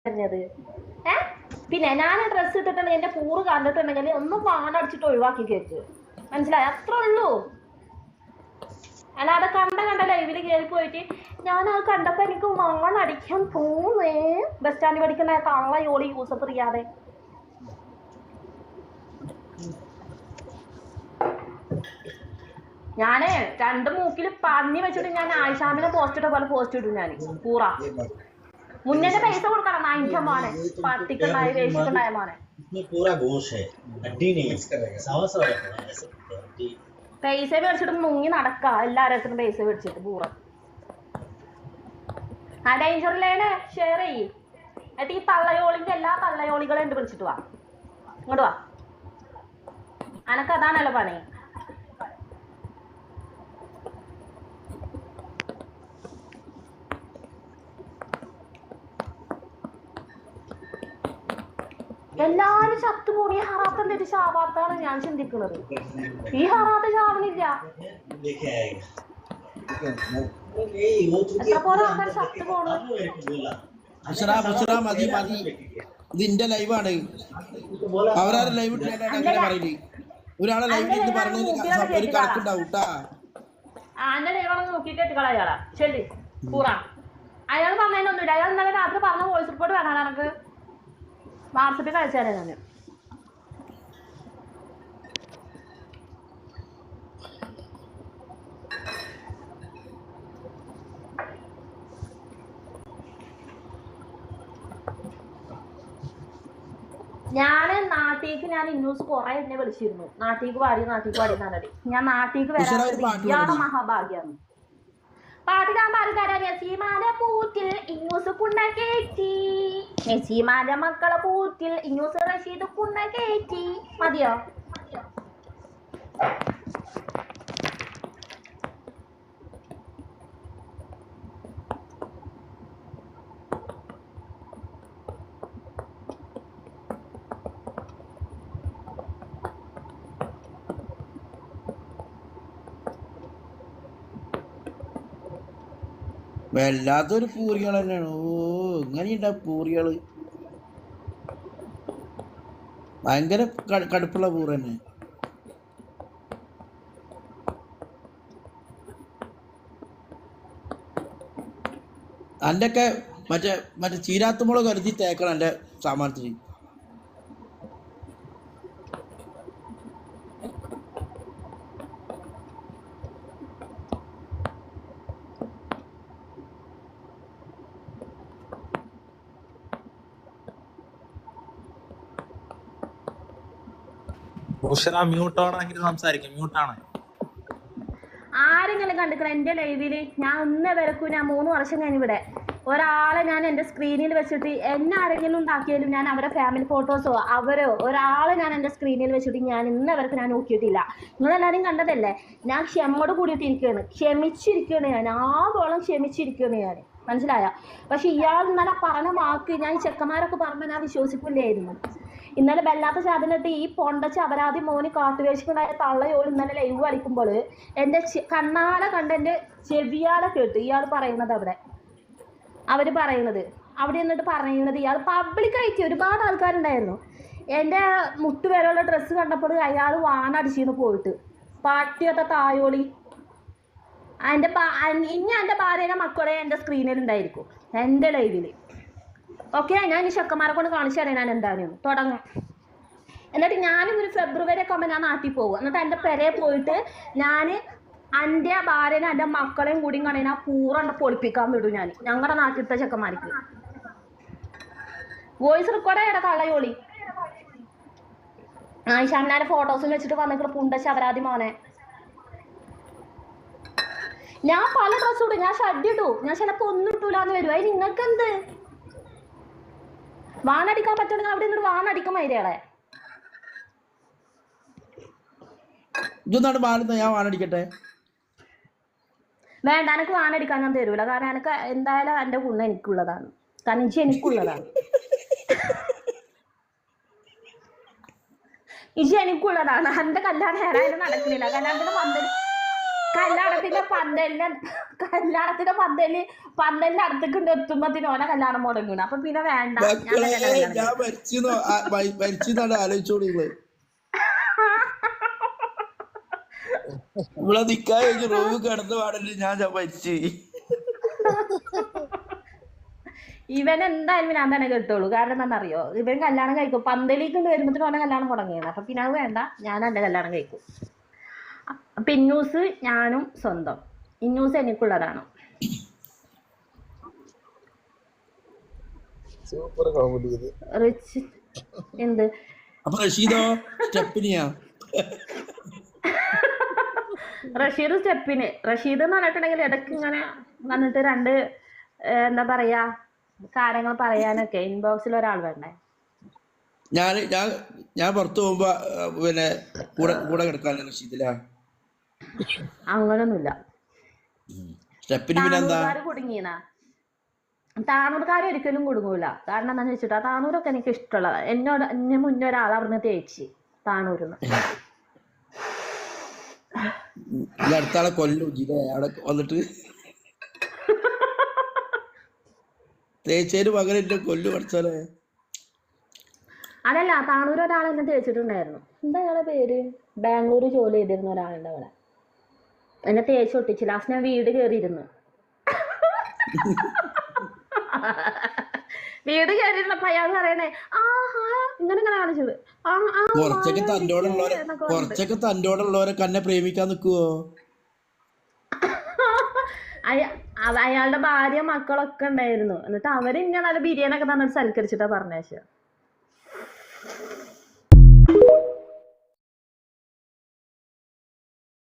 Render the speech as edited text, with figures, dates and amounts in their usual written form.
പറഞ്ഞത് പിന്നെ ഞാൻ ഡ്രസ്സ് ഇട്ടിട്ടുണ്ടെങ്കിൽ എന്റെ പൂറ് കണ്ടിട്ടുണ്ടെങ്കിൽ ഒന്ന് വാണടിച്ചിട്ട് ഒഴിവാക്കി കേക്ക് മനസ്സിലായി അത്രേ ഉള്ളൂ അല്ലാതെ കണ്ട ലൈവില് കയറി പോയിട്ട് ഞാൻ അത് കണ്ടപ്പോ എനിക്ക് വാണടിക്കാൻ തോന്നേ ബസ് സ്റ്റാൻഡിൽ പഠിക്കുന്ന തള്ള യോളി യൂസഫ് അറിയാതെ ഞാനേ രണ്ട് മൂക്കിൽ പന്നി വെച്ചിട്ട് ഞാൻ ആയിഷാമിനെ പോസ്റ്റ് ഇട്ട പോലെ പോസ്റ്റ് ഇട്ടു ഞാൻ പൂറ मुन्ने से पैसा उड़ कर ना इनके माने पार्टी करना है रेस करना है माने इसमें पूरा गोश है हड्डी नहीं मिक्स करेगा सावा रखना है ऐसे हड्डी पैसे മേടിച്ചിട്ട് മുങ്ങി നടക്കാ എല്ലാരടുത്തും പൈസ മേടിച്ചിട്ട് പൂറ ആ ഡേഞ്ചർ ലൈൻ ഷെയർ ചെയ്യ് എന്നിട്ട് ഈ തള്ളയോളിന്റെ എല്ലാ തള്ളയോളികളെ ഉണ്ട് വിളിച്ചിട്ട് വാ ഇങ്ങോട്ട് വാ അനക്ക് അതാണല്ലോ പണി എല്ലാരും ചത്തുപോണി ഈ ഹറാത്ത് എന്തിട്ട് ചാവാത്താണ് ഞാൻ ചിന്തിക്കുന്നത് ഈ ഹറാത്ത് ചാവണില്ല എത്ര പോലെ ആൾക്കാർ ചത്തുപോണു ഇതിന്റെ ലൈവാണ് അവരാരും ലൈവ് പറയില്ലേ ഒരാളെ ലൈവ് പറഞ്ഞ ഒരു കണക്കുണ്ടാവും അന്റെ ലൈവാണെന്ന് നോക്കിയിട്ട് ഇട്ടുകളയാളാ ശരി കൂറാ അയാൾ പറഞ്ഞതിനൊന്നുമില്ല അയാൾ ഇന്നലെ രാത്രി പറഞ്ഞ വോയിസ് റിപ്പോർട്ട് വേണം എനിക്ക് വാട്സപ്പിൽ കഴിച്ചാലേ ഞാൻ നാട്ടിലേക്ക് ഞാൻ ഇന്നൂസ് കുറെ എന്നെ വിളിച്ചിരുന്നു നാട്ടിലേക്ക് പാടി നല്ലടി ഞാൻ നാട്ടിലേക്ക് വരാൻ ഇയാളുടെ മഹാഭാഗ്യാണ് പാട്ട് പാടുകാരാ നസീമാന്റെ പൂറ്റിൽ ഇന്നൂസ് കുണ്ണ കേറ്റി നസീമാന്റെ മക്കളെ പൂറ്റിൽ ഇന്നൂസ് റഷീദ് കുണ്ണ കേറ്റി മതിയോ വല്ലാത്തൊരു പൂറികൾ തന്നെയാണ് ഇങ്ങനെയുണ്ടാ പൂറികള് ഭയങ്കര കടുപ്പുള്ള പൂറ് തന്നെ എൻ്റെ ഒക്കെ മറ്റേ ചീരാത്തുമുളക് കരുതി തേക്കണം എൻ്റെ സാമാനത്തിന് ആരെങ്കിലും കണ്ടിക്കണ എന്റെ ലൈവില് ഞാൻ ഇന്ന് വരക്കും ഞാൻ 3 വർഷം കഴിഞ്ഞിവിടെ ഒരാളെ ഞാൻ എന്റെ സ്ക്രീനിൽ വെച്ചിട്ട് എന്നെ ആരെങ്കിലും ഉണ്ടാക്കിയാലും ഞാൻ അവരെ ഫാമിലി ഫോട്ടോസോ അവരോ ഒരാളെ ഞാൻ എന്റെ സ്ക്രീനിൽ വെച്ചിട്ട് ഞാൻ ഇന്ന് വരക്ക് ഞാൻ നോക്കിയിട്ടില്ല നിങ്ങളെല്ലാവരും കണ്ടതല്ലേ ഞാൻ ക്ഷമയോട് കൂടിയിട്ടിരിക്കുകയാണ് ക്ഷമിച്ചിരിക്കുകയാണ് ഞാൻ ആവോളം ക്ഷമിച്ചിരിക്കുകയാണ് ഞാൻ മനസ്സിലായ പക്ഷെ ഇയാൾ ഇന്നലെ പറഞ്ഞ വാക്ക് ഞാൻ ചെക്കന്മാരൊക്കെ പറഞ്ഞ ഞാൻ വിശ്വസിക്കില്ലായിരുന്നു ഇന്നലെ ബെല്ലാത്ത ചാതിനിട്ട് ഈ പൊണ്ടച്ച് അപരാധി മോന് കാട്ടുവേശിക്കുണ്ടായ തള്ളയോട് ഇന്നലെ ലൈവ് കളിക്കുമ്പോൾ എൻ്റെ കണ്ണാലെ കണ്ട് എൻ്റെ ചെവിയാലെ കേട്ടു ഇയാൾ പറയുന്നത് അവർ പറയുന്നത് അവിടെ നിന്നിട്ട് പറയുന്നത് ഇയാൾ പബ്ലിക്കായിട്ട് ഒരുപാട് ആൾക്കാരുണ്ടായിരുന്നു എൻ്റെ മുട്ടുവരെയുള്ള ഡ്രസ്സ് കണ്ടപ്പോൾ അയാൾ വാണടിച്ചിന്ന് പോയിട്ട് പാട്ടിയൊക്കെ തായോളി ഇനി എൻ്റെ ഭാര്യയുടെ മക്കളെ എൻ്റെ സ്ക്രീനിൽ ഉണ്ടായിരിക്കും എൻ്റെ ലൈവിൽ ഓക്കെ ഞാൻ ഈ ചെക്കന്മാരെ കൊണ്ട് കാണിച്ചു തരാം ഞാൻ എന്താണെന്ന് തുടങ്ങും എന്നിട്ട് ഞാനും ഒരു ഫെബ്രുവരി ഒക്കെ ആകുമ്പോൾ ഞാൻ നാട്ടിൽ പോകും എന്നിട്ട് എൻ്റെ പെരയെ പോയിട്ട് ഞാൻ എൻ്റെ ഭാര്യനെ എൻ്റെ മക്കളെയും കൂടിയും കണ്ടതിന് ആ പൂറണ്ട പൊളിപ്പിക്കാൻ വിടും ഞാൻ ഞങ്ങളുടെ നാട്ടിലത്തെ ചെക്കന്മാർക്ക് വോയിസ് റെക്കോർഡ് ചെയ്യടാ തള്ളയോളി ആയിഷാമിനാരെ ഫോട്ടോസും വെച്ചിട്ട് വന്നിട്ട് പുണ്ടശ അപരാധി മോനെ ഞാൻ പല ഡ്രസ്സും ഇടും ഞാൻ ഷഡ് ഇടൂ ഞാൻ ചിലപ്പോൾ ഒന്നും ഇട്ടൂലെന്ന് വരും അതിന് നിങ്ങൾക്ക് എന്ത് വാണടിക്കാൻ പറ്റുമെങ്കിൽ അവിടെ നിന്നിട്ട് വാണടിക്കാൻ മൈരയാളെ ഞാൻ വാണടിക്കട്ടെ വേണ്ട എനിക്ക് വാണടിക്കാൻ ഞാൻ തരൂല കാരണം എനിക്ക് എന്തായാലും എൻ്റെ ഗുണം എനിക്കുള്ളതാണ് കാരണം ഇജി എനിക്കുള്ളതാണ് ഇജി എനിക്കുള്ളതാണ് എൻ്റെ കല്യാണം ഏതായാലും നടക്കുന്നില്ല കല്യാണത്തിന് കല്യാണത്തിന്റെ പന്തലിന്റെ അടുത്തേക്ക് എത്തുമ്പത്തിന് ഓനെ കല്യാണം മുടങ്ങണം. അപ്പൊ പിന്നെ വേണ്ട, മക്കളെ ഞാൻ മരിച്ചെന്നാണ് ആലോചിച്ചോളൂ നിങ്ങള്. ഇവിടെ നിക്കാൻ കഴിഞ്ഞ് റൂമ് കിടന്നു പാടല്ലേ ഞാൻ മരിച്ചു. ഇവൻ എന്തായാലും ഞാൻ തന്നെ കേട്ടോളൂ. കാരണം എന്താണെന്നറിയോ, ഇവൻ കല്യാണം കഴിക്കും. പന്തലേക്ക് വരുമ്പോഴത്തേനും ഓനെ കല്യാണം മുടങ്ങിയാണ്. അപ്പൊ പിന്നെ അത് വേണ്ട, ഞാൻ എന്റെ കല്യാണം കഴിക്കും. അപ്പൊ ഇന്നൂസ് ഞാനും സ്വന്തം. ഇന്നൂസ് എനിക്കുള്ളതാണ്. സൂപ്പർ കോമഡി ഇത്. റിച്ച് എന്ത് അപ്പൊ റഷീദോ സ്റ്റെപ്പിനിയാ? റഷീദ് സ്റ്റെപ്പിന്. റഷീദ് എന്ന് പറഞ്ഞിട്ടുണ്ടെങ്കിൽ ഇടയ്ക്ക് ഇങ്ങനെ വന്നിട്ട് രണ്ട് എന്താ പറയാ കാര്യങ്ങൾ പറയാനൊക്കെ ഇൻബോക്സിൽ ഒരാൾ വേണ്ടേ. ഞാൻ പുറത്തു പോകുമ്പോ പിന്നെ കൂടെ കിടക്കാനല്ലേ റഷീദില? അങ്ങനൊന്നുമില്ല. സ്റ്റെപ്പിന് പിന്നെ എന്താ? കുടുങ്ങിയെന്നാ? താനൂർക്കാർ ഒരിക്കലും കുടുങ്ങൂല. കാരണം എന്താണെന്ന് വെച്ചിട്ടാ, താനൂരൊക്കെ എനിക്ക് ഇഷ്ടമുള്ളത്. എന്നെ മുന്നേ ഒരാൾ അവിടുന്ന് തേച്ച് താനൂരിന്ന്. അടുത്താളെ കൊല്ലും അവിടെ വന്നിട്ട് തേച്ചേര് പകരം എന്നെ കൊല്ലു പഠിച്ചാലേ. അതല്ല, താനൂർ ഒരാൾ എന്നെ തേച്ചിട്ടുണ്ടായിരുന്നു. എന്താ അയാളുടെ പേര്? ബാംഗ്ലൂർ ജോലി ചെയ്തിരുന്ന ഒരാളുണ്ട് അവിടെ. എന്നെ തേച്ച് ഒട്ടിച്ച് ലാസ്റ്റ് ഞാൻ വീട് കയറിയിരുന്നു. വീട് കയറിയിരുന്നപ്പോ അയാൾ പറയണേ ഇങ്ങനെ കാണിച്ചത്. കുറച്ചൊക്കെ തന്നോടുള്ളവരെ കന്നെ പ്രേമിക്കാൻ നിക്കുവോ? അയാളുടെ ഭാര്യ മക്കളൊക്കെ ഉണ്ടായിരുന്നു. എന്നിട്ട് അവര് ഇങ്ങനെ നല്ല ബിരിയാണി ഒക്കെ തന്നിട്ട് സൽക്കരിച്ചിട്ടാ പറഞ്ഞേച്ച.